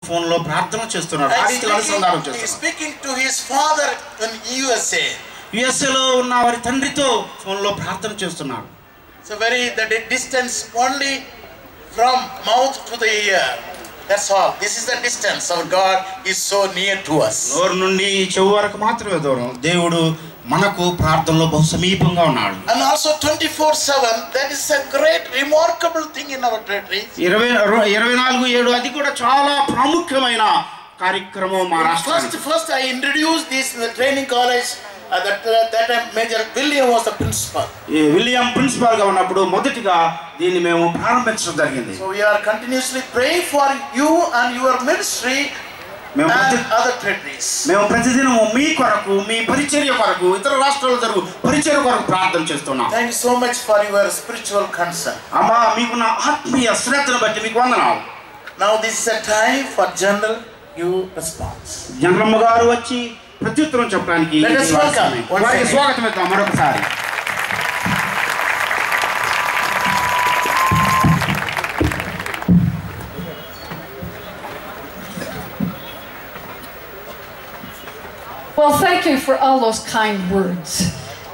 ఫోన్లో ప్రార్థన చేస్తున్నాడు, ఆడికి అనుసంధానం He is చేస్తున్నాడు. speaking to his father in USA. యుఎస్ఏలో ఉన్న వారి తండ్రితో ఫోన్లో ప్రార్థన చేస్తున్నాడు. So the distance only from mouth to the ear. That's all. This is the distance. Our God is so near to us. నోరు నుండి చెవు వరకు మాత్రమే దూరం. దేవుడు మనకు ప్రార్థనలో బహు సమీపంగా ఉన్నాడు. And also 24/7. That is a great remarkable thing in our territory. 24/7 అది కూడా చాలా ప్రాముఖ్యమైన కార్యక్రమం మా రాష్ట్రానికి. First I introduced this in the training college. That time Major William was the principal. William principal గా ఉన్నప్పుడు మొదటిగా దీన్ని మేము ప్రారంభించడం జరిగింది. So we are continuously praying for you and your ministry and other territories. మేము ప్రతిదినము మీ కొరకు, మీ పరిచర్య కొరకు, ఇతర రాష్ట్రాల్లో జరుగు పరిచర్య కొరకు ప్రార్థన చేస్తున్నాం. Thank you so much for your spiritual concern. అమ్మా, మీకున్న ఆత్మీయ శ్రద్ధను బట్టి మీకు వందనాలు. Now this is a time for general you response. జనరమ్మ గారు వచ్చి ప్రత్యుత్తరం చెప్పడానికి వారికి స్వాగతం ఇద్దాం మరొకసారి. Well, thank you for all those kind words.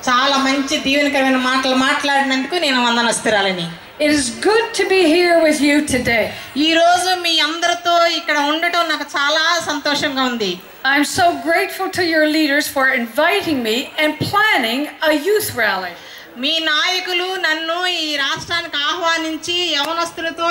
చాలా మంచి దీవెనకరమైన మాటలు మాట్లాడినందుకు నేను వందనస్తురాలని. It is good to be here with you today. ఈ రోజు మీ అందరితో ఇక్కడ ఉండటం నాకు చాలా సంతోషంగా ఉంది. I'm so grateful to your leaders for inviting me and planning a youth rally. మీ నాయకులు నన్ను ఈ రాష్ట్రానికి ఆహ్వానించి యవనస్తులతో